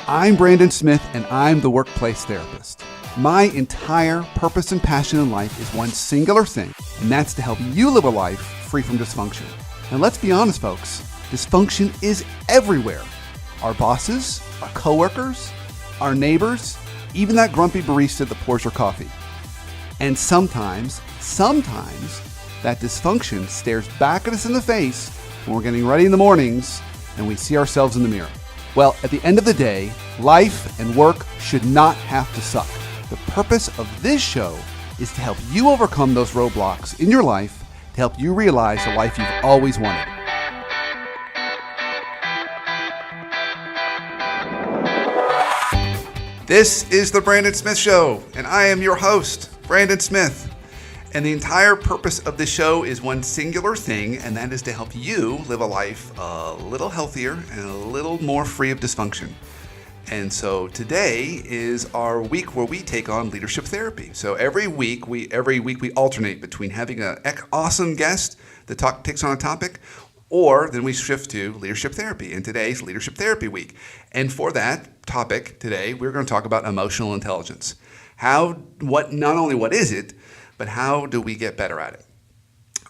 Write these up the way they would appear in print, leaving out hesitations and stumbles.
I'm Brandon Smith, and I'm the workplace therapist. My entire purpose and passion in life is one singular thing, and that's to help you live a life free from dysfunction. And let's be honest, folks, dysfunction is everywhere. Our bosses, our coworkers, our neighbors, even that grumpy barista that pours your coffee. And sometimes, that dysfunction stares back at us in the face when we're getting ready in the mornings and we see ourselves in the mirror. Well, at the end of the day, life and work should not have to suck. The purpose of this show is to help you overcome those roadblocks in your life to help you realize the life you've always wanted. This is the Brandon Smith Show, and I am your host, Brandon Smith. And the entire purpose of this show is one singular thing, and that is to help you live a life a little healthier and a little more free of dysfunction. And so today is our week where we take on leadership therapy. So every week we alternate between having an awesome guest that takes on a topic, or then we shift to leadership therapy. And today's leadership therapy week. And for that topic today, we're going to talk about emotional intelligence. Not only what is it, but how do we get better at it?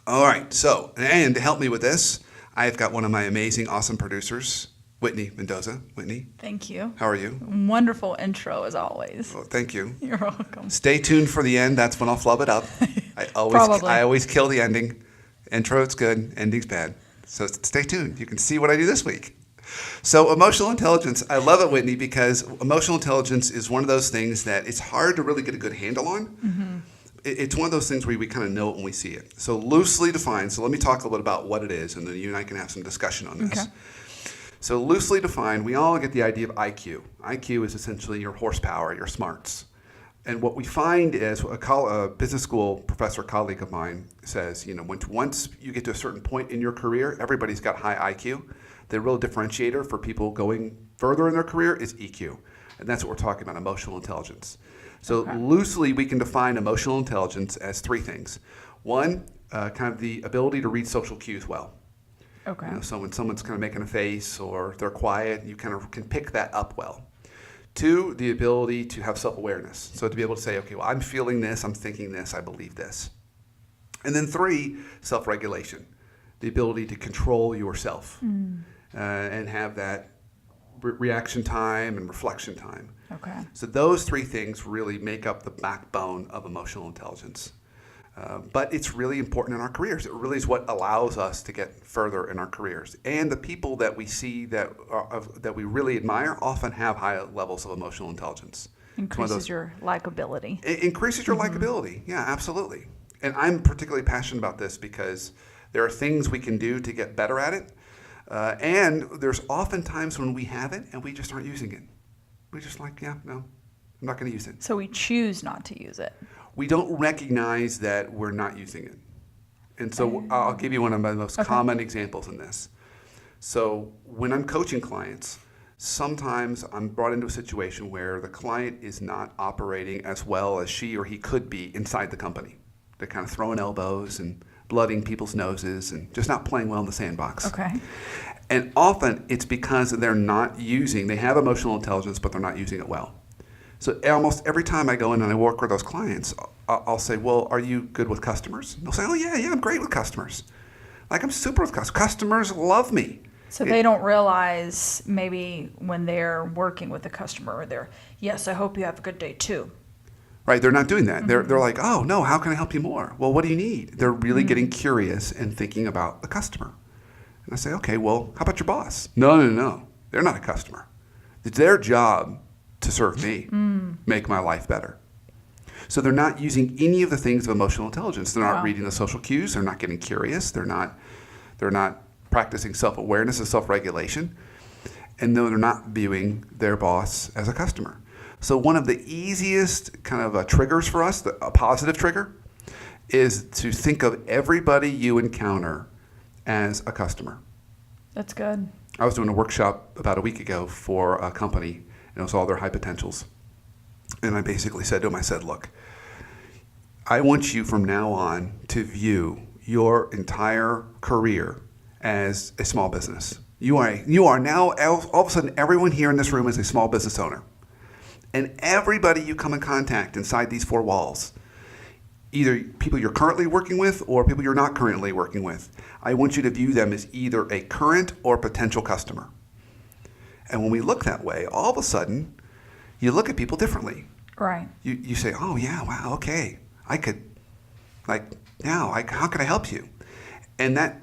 All right, so, and to help me with this, I've got one of my amazing, awesome producers, Whitney Mendoza. Whitney. Thank you. How are you? Wonderful intro as always. Well, thank you. You're welcome. Stay tuned for the end. That's when I'll flub it up. I always kill the ending. Intro, it's good. Ending's bad. So stay tuned. You can see what I do this week. So emotional intelligence, I love it, Whitney, because emotional intelligence is one of those things that it's hard to really get a good handle on. Mm-hmm. It's one of those things where we kind of know it when we see it. So loosely defined, so let me talk a little bit about what it is, and then you and I can have some discussion on this. Okay. So loosely defined, we all get the idea of IQ. IQ is essentially your horsepower, your smarts. And what we find is a business school professor colleague of mine says, once you get to a certain point in your career, everybody's got high IQ. The real differentiator for people going further in their career is EQ. And that's what we're talking about, emotional intelligence. So loosely, we can define emotional intelligence as three things. One, kind of the ability to read social cues well. Okay. So when someone's kind of making a face or they're quiet, you kind of can pick that up well. Two, the ability to have self-awareness. So to be able to say, okay, well, I'm feeling this, I'm thinking this, I believe this. And then three, self-regulation. The ability to control yourself and have that reaction time and reflection time. Okay. So those three things really make up the backbone of emotional intelligence. But it's really important in our careers. It really is what allows us to get further in our careers. And the people that we see that we really admire often have high levels of emotional intelligence. Increases your likability. It increases your likability. Yeah, absolutely. And I'm particularly passionate about this because there are things we can do to get better at it. And there's often times when we have it and we just aren't using it. We're just like, no, I'm not going to use it. So we choose not to use it. We don't recognize that we're not using it. And so I'll give you one of my most common examples in this. So when I'm coaching clients, sometimes I'm brought into a situation where the client is not operating as well as she or he could be inside the company. They're kind of throwing elbows and blooding people's noses and just not playing well in the sandbox. Okay. And often it's because they have emotional intelligence, but they're not using it well. So almost every time I go in and I work with those clients, I'll say, well, are you good with customers? And they'll say, oh, yeah, I'm great with customers. Like, I'm super with customers. Customers love me. So they don't realize maybe when they're working with a customer, yes, I hope you have a good day too. Right, they're not doing that. Mm-hmm. They're like, oh, no, how can I help you more? Well, what do you need? They're really getting curious and thinking about the customer. And I say, okay, well, how about your boss? No. They're not a customer. It's their job to serve me, make my life better. So they're not using any of the things of emotional intelligence. They're not reading the social cues. They're not getting curious. They're not practicing self-awareness and self-regulation. And no, they're not viewing their boss as a customer. So one of the easiest kind of triggers for us, a positive trigger, is to think of everybody you encounter as a customer. That's good. I was doing a workshop about a week ago for a company, and it was all their high potentials. And I basically said to them, look, I want you from now on to view your entire career as a small business. You are now, all of a sudden, everyone here in this room is a small business owner. And everybody you come in contact inside these four walls, either people you're currently working with or people you're not currently working with, I want you to view them as either a current or potential customer. And when we look that way, all of a sudden, you look at people differently. Right. You say, oh, yeah, wow, okay. How can I help you? And that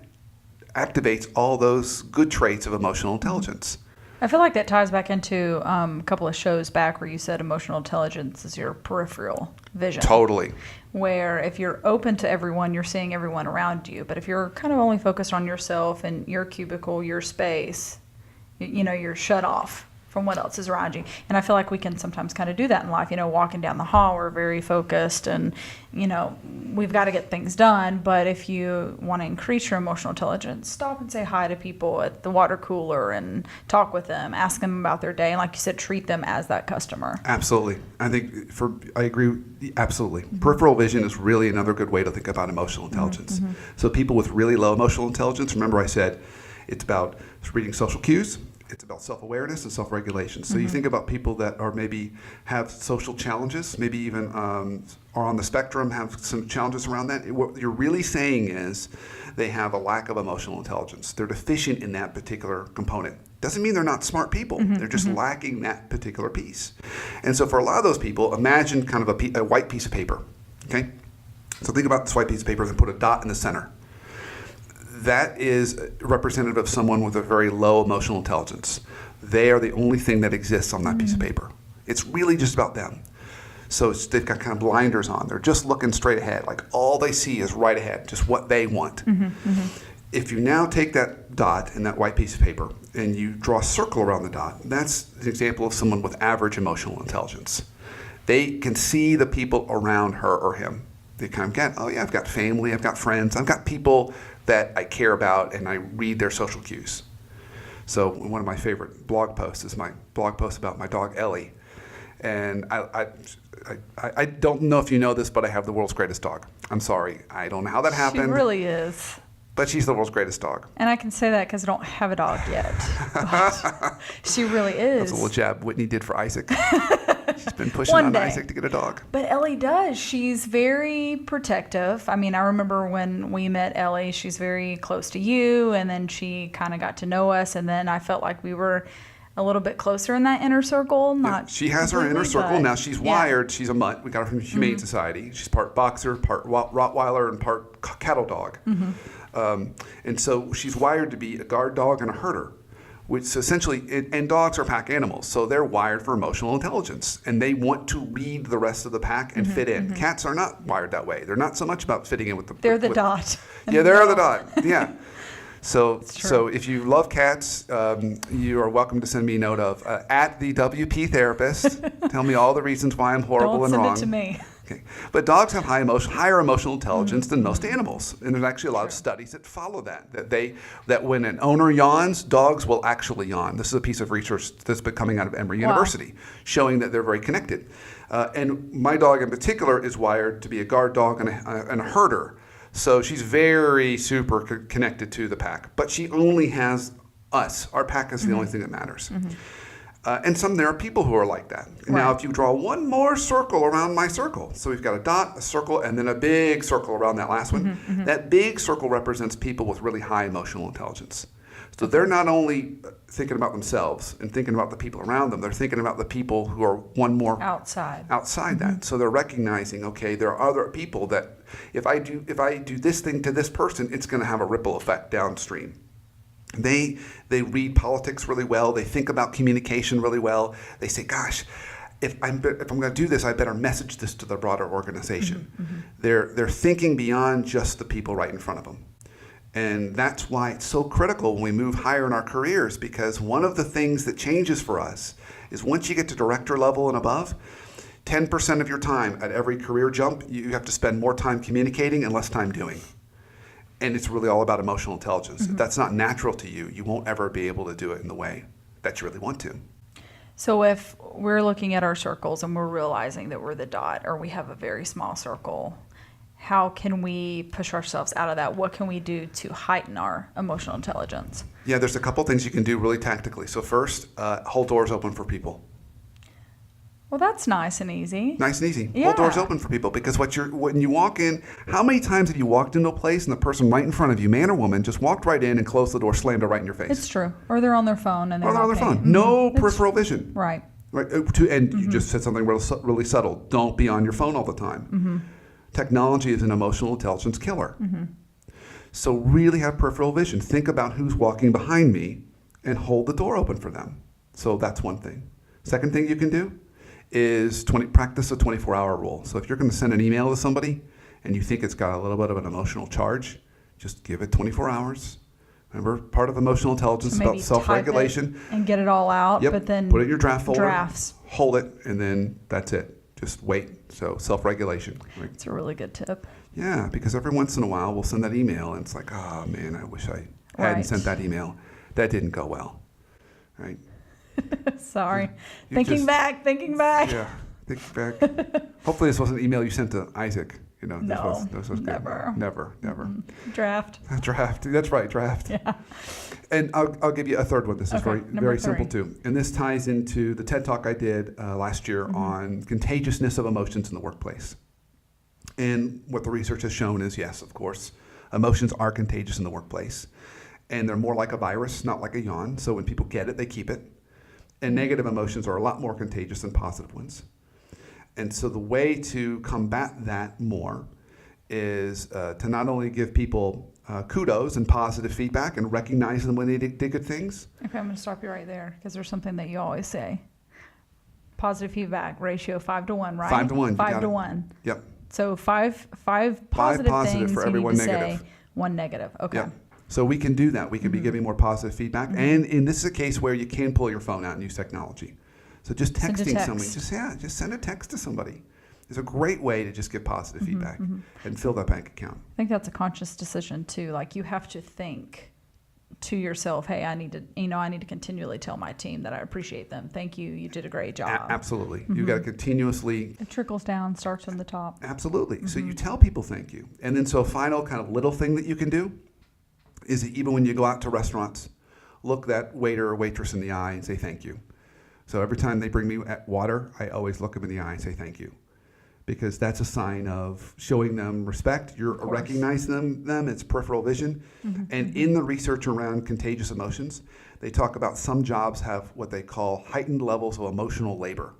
activates all those good traits of emotional intelligence. I feel like that ties back into a couple of shows back where you said emotional intelligence is your peripheral vision. Totally. Where if you're open to everyone, you're seeing everyone around you. But if you're kind of only focused on yourself and your cubicle, your space, you're shut off from what else is around you. And I feel like we can sometimes kind of do that in life. Walking down the hall, we're very focused and, we've got to get things done. But if you want to increase your emotional intelligence, stop and say hi to people at the water cooler and talk with them, ask them about their day. And like you said, treat them as that customer. Absolutely. I agree. Absolutely. Mm-hmm. Peripheral vision is really another good way to think about emotional intelligence. Mm-hmm. So people with really low emotional intelligence, remember I said it's about reading social cues. It's about self-awareness and self-regulation. So you think about people that are maybe have social challenges, maybe even are on the spectrum, have some challenges around that. What you're really saying is they have a lack of emotional intelligence. They're deficient in that particular component. Doesn't mean they're not smart people. They're just lacking that particular piece. And so for a lot of those people, imagine kind of a white piece of paper. Okay? So think about this white piece of paper and put a dot in the center. That is representative of someone with a very low emotional intelligence. They are the only thing that exists on that piece of paper. It's really just about them. So they've got kind of blinders on. They're just looking straight ahead. Like all they see is right ahead, just what they want. If you now take that dot and that white piece of paper and you draw a circle around the dot, that's an example of someone with average emotional intelligence. They can see the people around her or him. They kind of get, oh yeah, I've got family, I've got friends, I've got people that I care about, and I read their social cues. So one of my favorite blog posts is my blog post about my dog Ellie. And I don't know if you know this, but I have the world's greatest dog. I'm sorry. I don't know how that happened. She really is. But she's the world's greatest dog. And I can say that because I don't have a dog yet. But she really is. That's a little jab Whitney did for Isaac. She's been pushing on Isaac to get a dog. But Ellie does. She's very protective. I mean, I remember when we met Ellie, she's very close to you, and then she kind of got to know us, and then I felt like we were a little bit closer in that inner circle. She has her inner circle. Now she's wired. She's a mutt. We got her from the Humane Society. She's part boxer, part Rottweiler, and part cattle dog. And so she's wired to be a guard dog and a herder. Which essentially, and dogs are pack animals, so they're wired for emotional intelligence, and they want to read the rest of the pack and fit in. Cats are not wired that way. They're not so much about fitting in with the. They're the dot. Yeah, they're the dot. Yeah. So if you love cats, you are welcome to send me a note of at the WP therapist. Tell me all the reasons why I'm horrible and wrong. Don't send it to me. Okay. But dogs have higher emotional intelligence than most animals, and there's actually a lot of studies that follow that when an owner yawns, dogs will actually yawn. This is a piece of research that's been coming out of Emory University, showing that they're very connected. And my dog in particular is wired to be a guard dog and a herder, so she's very super connected to the pack. But she only has us. Our pack is the only thing that matters. And there are people who are like that. Right. Now, if you draw one more circle around my circle, so we've got a dot, a circle, and then a big circle around that last one, that big circle represents people with really high emotional intelligence. So they're not only thinking about themselves and thinking about the people around them, they're thinking about the people who are one more outside that. So they're recognizing, okay, there are other people that if I do this thing to this person, it's going to have a ripple effect downstream. They read politics really well. They think about communication really well. They say, gosh, if I'm going to do this, I better message this to the broader organization. They're thinking beyond just the people right in front of them. And that's why it's so critical when we move higher in our careers, because one of the things that changes for us is once you get to director level and above, 10% of your time at every career jump, you have to spend more time communicating and less time doing. And it's really all about emotional intelligence. If that's not natural to you, you won't ever be able to do it in the way that you really want to. So if we're looking at our circles and we're realizing that we're the dot or we have a very small circle, how can we push ourselves out of that? What can we do to heighten our emotional intelligence? Yeah, there's a couple things you can do really tactically. So first, hold doors open for people. Well, that's nice and easy. Nice and easy. Yeah. Hold doors open for people, because when you walk in, how many times have you walked into a place and the person right in front of you, man or woman, just walked right in and closed the door, slammed it right in your face? It's true. Or they're on their phone and they're Or they're on their not paying. phone. No peripheral vision. Right. Right. And you just said something really subtle. Don't be on your phone all the time. Technology is an emotional intelligence killer. So really have peripheral vision. Think about who's walking behind me and hold the door open for them. So that's one thing. Second thing you can do is practice a 24-hour rule. So if you're going to send an email to somebody and you think it's got a little bit of an emotional charge, just give it 24 hours. Remember, part of emotional intelligence is about self-regulation. And get it all out, Yep. but then put it in your draft folder. drafts. Hold it, and then that's it. Just wait. So self-regulation. Right? It's a really good tip. Yeah, because every once in a while we'll send that email, and it's like, oh man, I wish I hadn't sent that email. That didn't go well, right? Sorry. You Thinking back. Yeah, think back. Hopefully this wasn't an email you sent to Isaac. No, this was good. never. Never. Draft. Draft. That's right, draft. Yeah. And I'll give you a third one. This is Okay, very number simple 3. too. And this ties into the TED Talk I did last year on contagiousness of emotions in the workplace. And what the research has shown is, yes, of course, emotions are contagious in the workplace. And they're more like a virus, not like a yawn. So when people get it, they keep it. And negative emotions are a lot more contagious than positive ones. And so the way to combat that more is to not only give people kudos and positive feedback and recognize them when they did good things. Okay, I'm going to stop you right there because there's something that you always say. Positive feedback ratio 5 to 1, right? 5 to 1. 5 to 1. Yep. So five positive positive things for every you one need to negative. say, 1 negative. Okay. Yep. So we can do that. We can be giving more positive feedback. And this is a case where you can pull your phone out and use technology. So just Send a texting text. somebody, just send a text to somebody. It's a great way to just give positive feedback and fill that bank account. I think that's a conscious decision too. Like you have to think to yourself, hey, I need to continually tell my team that I appreciate them. Thank you. You did a great job. Absolutely. You've got to continuously. It trickles down, starts from the top. Absolutely. So you tell people thank you. And then so a final kind of little thing that you can do is that even when you go out to restaurants, look that waiter or waitress in the eye and say thank you. So every time they bring me water, I always look them in the eye and say thank you. Because that's a sign of showing them respect. You're recognizing them. It's peripheral vision. And in the research around contagious emotions, they talk about some jobs have what they call heightened levels of emotional labor.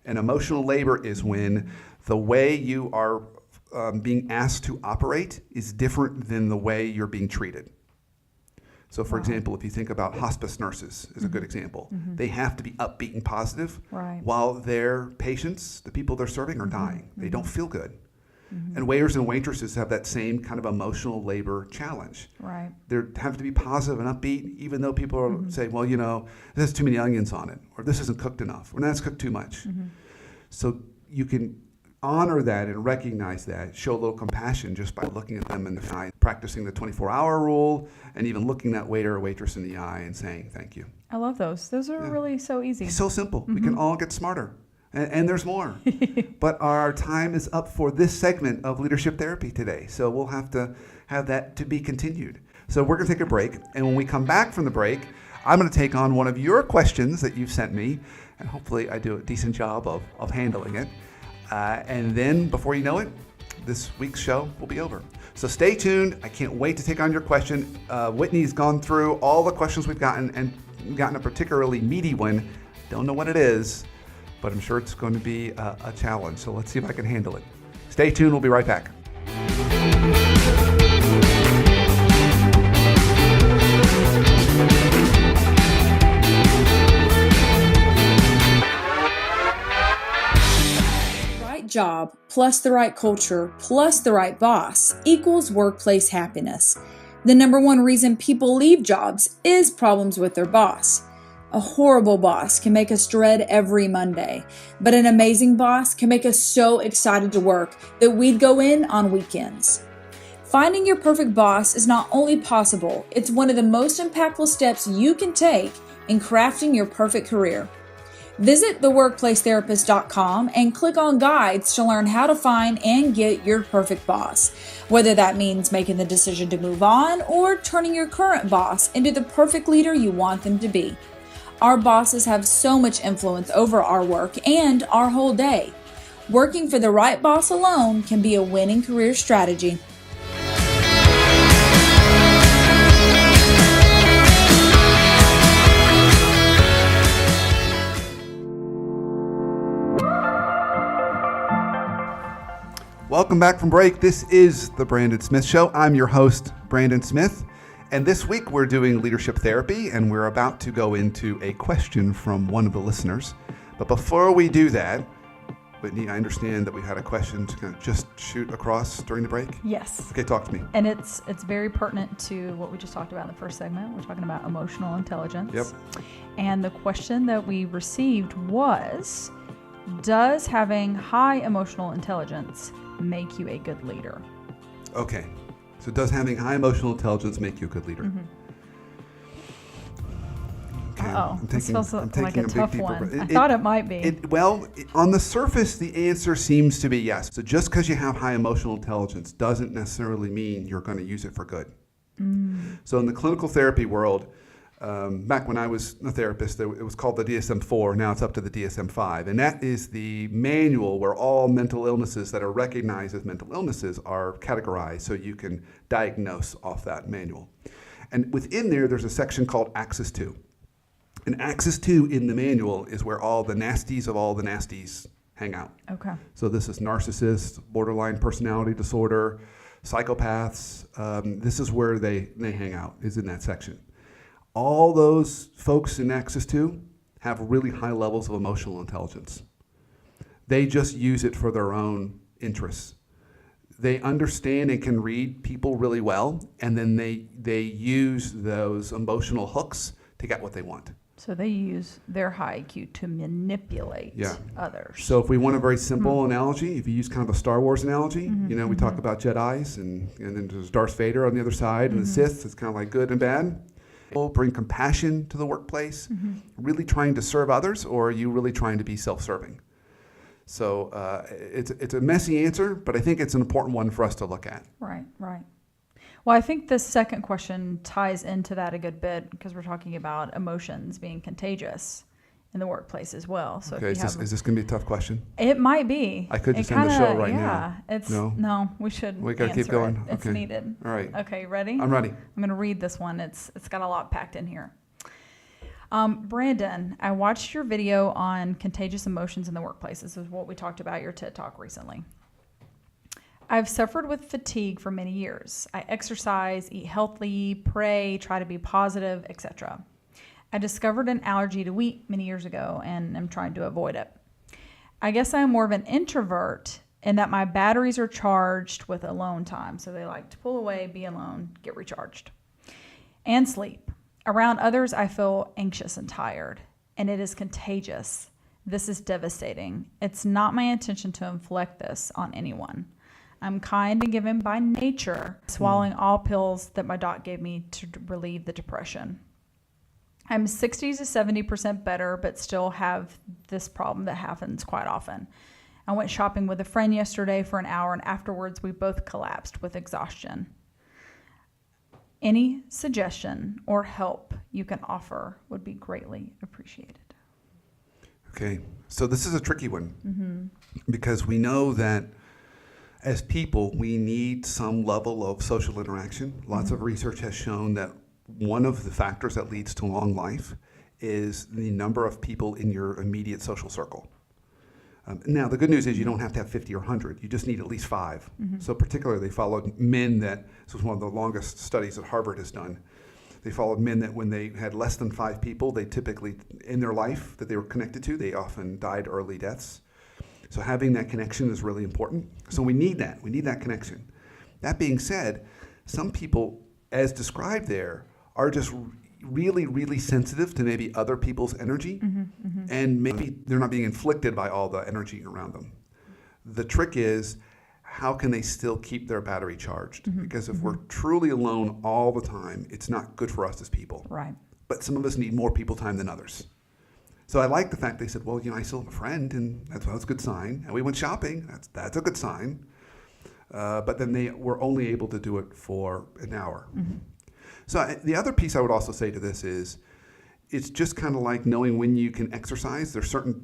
And emotional labor is when the way you are being asked to operate is different than the way you're being treated. So for example, if you think about hospice nurses is a good example. They have to be upbeat and positive while their patients, the people they're serving, are dying. They don't feel good. And waiters and waitresses have that same kind of emotional labor challenge. Right. They have to be positive and upbeat, even though people are saying, well, this has too many onions on it, or this isn't cooked enough, or that's cooked too much. So you can honor that and recognize that, show a little compassion just by looking at them in the eye, practicing the 24-hour rule, and even looking that waiter or waitress in the eye and saying thank you. I love those. Those are really so easy. It's so simple. We can all get smarter. And there's more. But our time is up for this segment of Leadership Therapy today. So we'll have to have that to be continued. So we're going to take a break. And when we come back from the break, I'm going to take on one of your questions that you've sent me. And hopefully I do a decent job of handling it. And then before you know it, this week's show will be over. So stay tuned. I can't wait to take on your question. Whitney's gone through all the questions we've gotten and gotten a particularly meaty one. Don't know what it is, but I'm sure it's going to be a challenge. So let's see if I can handle it. Stay tuned. We'll be right back. Job plus the right culture plus the right boss equals workplace happiness. The number one reason people leave jobs is problems with their boss. A horrible boss can make us dread every Monday, but an amazing boss can make us so excited to work that we'd go in on weekends. Finding your perfect boss is not only possible, it's one of the most impactful steps you can take in crafting your perfect career. Visit theworkplacetherapist.com and click on guides to learn how to find and get your perfect boss. Whether that means making the decision to move on or turning your current boss into the perfect leader you want them to be. Our bosses have so much influence over our work and our whole day. Working for the right boss alone can be a winning career strategy. Welcome back from break. This is The Brandon Smith Show. I'm your host, Brandon Smith. And this week we're doing leadership therapy, and we're about to go into a question from one of the listeners. But before we do that, Whitney, I understand that we had a question to kind of just shoot across during the break. Yes. Okay, talk to me. And it's very pertinent to what we just talked about in the first segment. We're talking about emotional intelligence. Yep. And the question that we received was, does having high emotional intelligence make you a good leader? Okay. So does having high emotional intelligence make you a good leader? Mm-hmm. Okay. This feels like a big, tough deeper one. breath. I thought it might be. On the surface, the answer seems to be yes. So just because you have high emotional intelligence doesn't necessarily mean you're going to use it for good. So in the clinical therapy world, back when I was a therapist, it was called the DSM-4. Now it's up to the DSM-5. And that is the manual where all mental illnesses that are recognized as mental illnesses are categorized so you can diagnose off that manual. And within there's a section called Axis 2. And Axis 2 in the manual is where all the nasties of all the nasties hang out. Okay. So this is narcissists, borderline personality disorder, psychopaths. This is where they hang out, is in that section. All those folks in Axis 2 have really high levels of emotional intelligence. They just use it for their own interests. They understand and can read people really well, and then they use those emotional hooks to get what they want. So they use their high IQ to manipulate others. So if we want a very simple analogy, if you use kind of a Star Wars analogy, we talk about Jedis, and then there's Darth Vader on the other side, and the Sith is kind of like good and bad. Bring compassion to the workplace, really trying to serve others, or are you really trying to be self-serving? So it's a messy answer, but I think it's an important one for us to look at. Right. Well, I think this second question ties into that a good bit because we're talking about emotions being contagious in the workplace as well. So okay, is this going to be a tough question? It might be. I could just end the show right now. No, we should. We got to keep going. It. It's needed. All right. Okay, ready? I'm ready. I'm going to read this one. It's got a lot packed in here. Brandon, I watched your video on contagious emotions in the workplace. This is what we talked about your TED Talk recently. I've suffered with fatigue for many years. I exercise, eat healthy, pray, try to be positive, etc. I discovered an allergy to wheat many years ago and am trying to avoid it. I guess I'm more of an introvert in that my batteries are charged with alone time. So they like to pull away, be alone, get recharged, and sleep. Around others, I feel anxious and tired, and it is contagious. This is devastating. It's not my intention to inflict this on anyone. I'm kind and giving by nature, swallowing all pills that my doc gave me to relieve the depression. I'm 60 to 70% better, but still have this problem that happens quite often. I went shopping with a friend yesterday for an hour, and afterwards we both collapsed with exhaustion. Any suggestion or help you can offer would be greatly appreciated. Okay, so this is a tricky one because we know that as people, we need some level of social interaction. Lots of research has shown that one of the factors that leads to long life is the number of people in your immediate social circle. Now, the good news is you don't have to have 50 or 100. You just need at least 5. So particularly, they followed men this was one of the longest studies that Harvard has done. They followed men that when they had less than 5 people, they typically, in their life that they were connected to, they often died early deaths. So having that connection is really important. So we need that. We need that connection. That being said, some people, as described there, are just really, really sensitive to maybe other people's energy, and maybe they're not being inflicted by all the energy around them. The trick is, how can they still keep their battery charged? Because if we're truly alone all the time, it's not good for us as people. Right. But some of us need more people time than others. So I like the fact they said, well, I still have a friend, and that's a good sign. And we went shopping. That's a good sign. But then they were only able to do it for an hour. So the other piece I would also say to this is, it's just kind of like knowing when you can exercise. There's certain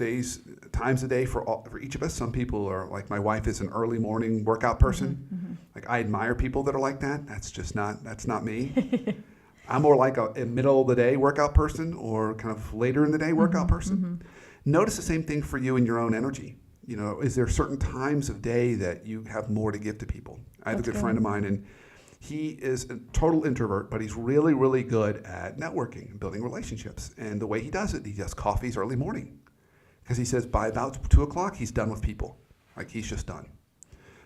times a day for each of us. Some people are like, my wife is an early morning workout person. Like, I admire people that are like that. That's not me. I'm more like a middle of the day workout person, or kind of later in the day workout person. Notice the same thing for you in your own energy. Is there certain times of day that you have more to give to people? I have a good friend of mine, and he is a total introvert, but he's really, really good at networking and building relationships. And the way he does it, he does coffees early morning, because he says by about 2 o'clock, he's done with people. Like, he's just done.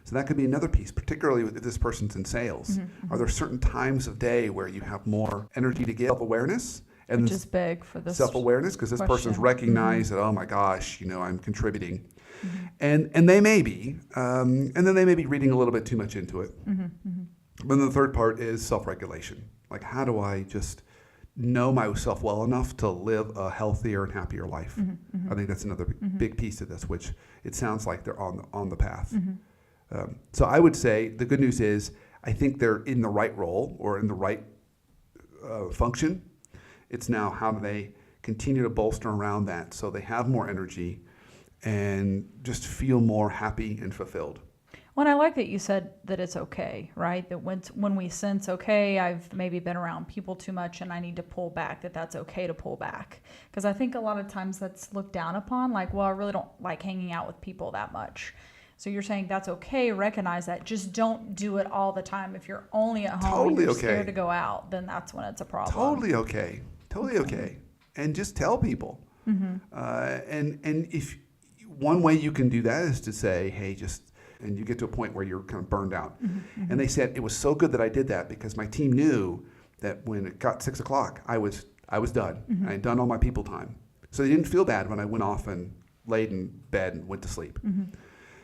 So that could be another piece, particularly if this person's in sales. Are there certain times of day where you have more energy to give? Self-awareness. And which is big for this self-awareness, because this person's recognized that, oh my gosh, I'm contributing. And they may be, and then they may be reading a little bit too much into it. But then the third part is self-regulation. Like, how do I just know myself well enough to live a healthier and happier life? I think that's another big piece of this, which it sounds like they're on the path. So I would say the good news is, I think they're in the right role or in the right function. It's now, how do they continue to bolster around that so they have more energy and just feel more happy and fulfilled. Well, I like that you said that it's okay, right? That when we sense, okay, I've maybe been around people too much and I need to pull back, that's okay to pull back. Because I think a lot of times that's looked down upon, like, well, I really don't like hanging out with people that much. So you're saying that's okay, recognize that, just don't do it all the time. If you're only at home and you're scared to go out, then that's when it's a problem. Totally okay. And just tell people. And if one way you can do that is to say, hey, and you get to a point where you're kind of burned out. And they said, it was so good that I did that, because my team knew that when it got 6 o'clock, I was done. I had done all my people time. So they didn't feel bad when I went off and laid in bed and went to sleep.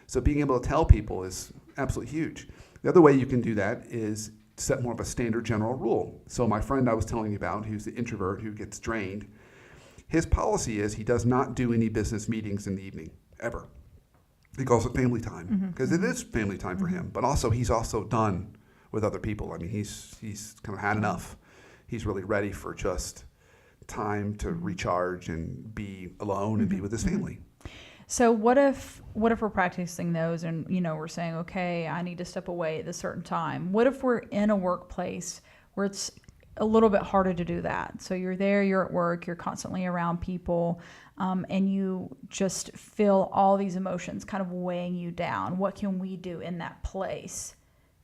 So being able to tell people is absolutely huge. The other way you can do that is set more of a standard general rule. So my friend I was telling you about, who's the introvert who gets drained, his policy is he does not do any business meetings in the evening, ever. He calls it family time, because it is family time for him. But also, he's also done with other people. I mean, he's kind of had enough. He's really ready for just time to recharge and be alone and be with his family. So what if we're practicing those and, we're saying, okay, I need to step away at a certain time. What if we're in a workplace where it's a little bit harder to do that? So you're there, you're at work, you're constantly around people, and you just feel all these emotions kind of weighing you down. What can we do in that place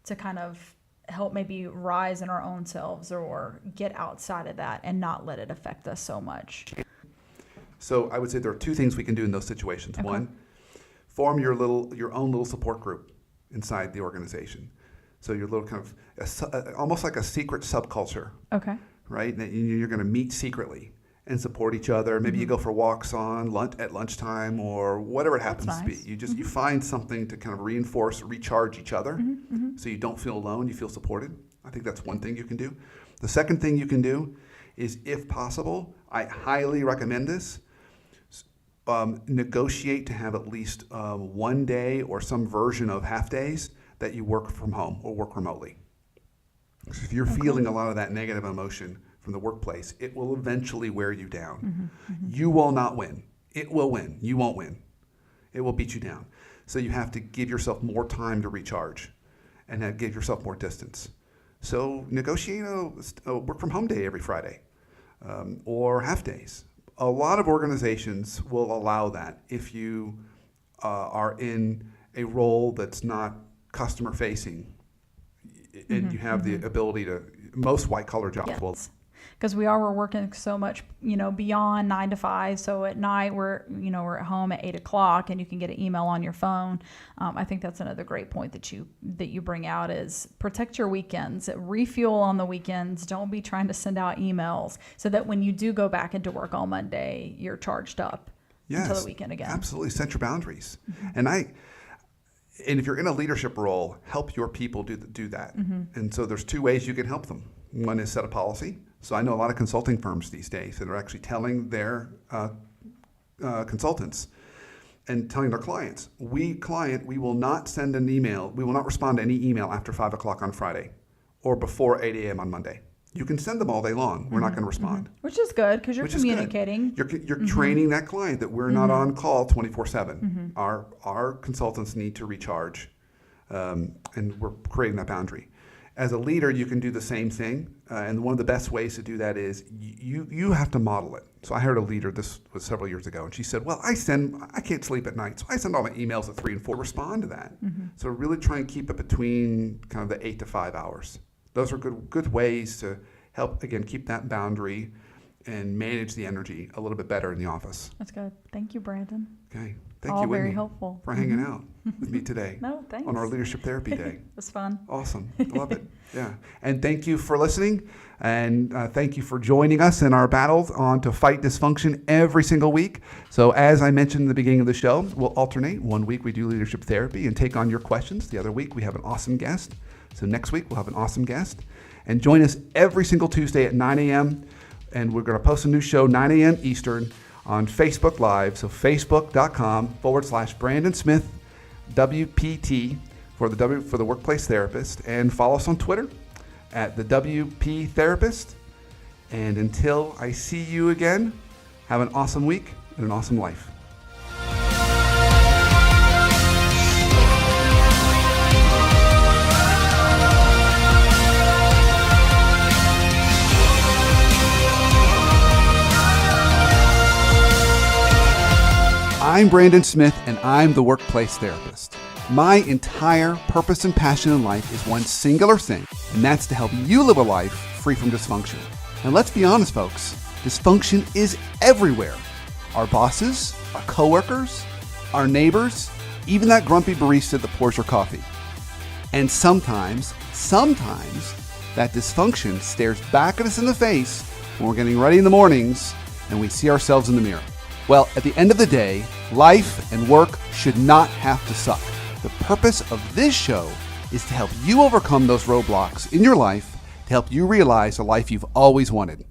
to kind of help maybe rise in our own selves or get outside of that and not let it affect us so much? So I would say there are two things we can do in those situations. Okay. One, form your own little support group inside the organization. So your little kind of almost like a secret subculture. Okay. Right? That you're going to meet secretly and support each other. Maybe you go for walks at lunchtime or whatever it happens to be. You find something to kind of recharge each other, so you don't feel alone. You feel supported. I think that's one thing you can do. The second thing you can do is, if possible, I highly recommend this. Negotiate to have at least one day or some version of half days that you work from home or work remotely. So if you're feeling a lot of that negative emotion from the workplace, it will eventually wear you down. You will not win. It will win. You won't win. It will beat you down. So you have to give yourself more time to recharge and give yourself more distance. So negotiate a work from home day every Friday or half days. A lot of organizations will allow that if you are in a role that's not customer facing and you have the ability to. Most white collar jobs will. Because we're working so much, beyond 9 to 5. So at night we're at home at 8 o'clock, and you can get an email on your phone. I think that's another great point that you bring out is protect your weekends, refuel on the weekends. Don't be trying to send out emails, so that when you do go back into work on Monday, you're charged up until the weekend again. Absolutely, set your boundaries. And if you're in a leadership role, help your people do that. And so there's two ways you can help them. One is set a policy. So I know a lot of consulting firms these days that are actually telling their consultants and telling their clients, we will not send an email. We will not respond to any email after 5 o'clock on Friday or before 8 a.m. on Monday. You can send them all day long. We're not going to respond. Which is good because you're communicating. You're training that client that we're not on call 24/7. Our consultants need to recharge, and we're creating that boundary. As a leader, you can do the same thing, and one of the best ways to do that is you have to model it. So I heard a leader, this was several years ago, and she said, well, I can't sleep at night, so I send all my emails at 3 and 4. Respond to that. So really try and keep it between kind of the 8 to 5 hours. Those are good ways to help, again, keep that boundary and manage the energy a little bit better in the office. That's good. Thank you, Brandon. Okay. Thank All you, Whitney, very helpful. for hanging out with me today. No, thanks. On our Leadership Therapy Day. It was fun. Awesome. I love it. Yeah. And thank you for listening. And thank you for joining us in our battles on to fight dysfunction every single week. So as I mentioned in the beginning of the show, we'll alternate. 1 week we do leadership therapy and take on your questions. The other week we have an awesome guest. So next week we'll have an awesome guest. And join us every single Tuesday at 9 a.m. And we're going to post a new show 9 a.m. Eastern on Facebook Live. So facebook.com/Brandon Smith WPT for the Workplace Therapist. And follow us on Twitter at the WP Therapist. And until I see you again, have an awesome week and an awesome life. I'm Brandon Smith, and I'm the Workplace Therapist. My entire purpose and passion in life is one singular thing, and that's to help you live a life free from dysfunction. And let's be honest, folks, dysfunction is everywhere. Our bosses, our coworkers, our neighbors, even that grumpy barista that pours your coffee. And sometimes, that dysfunction stares back at us in the face when we're getting ready in the mornings and we see ourselves in the mirror. Well, at the end of the day, life and work should not have to suck. The purpose of this show is to help you overcome those roadblocks in your life to help you realize the life you've always wanted.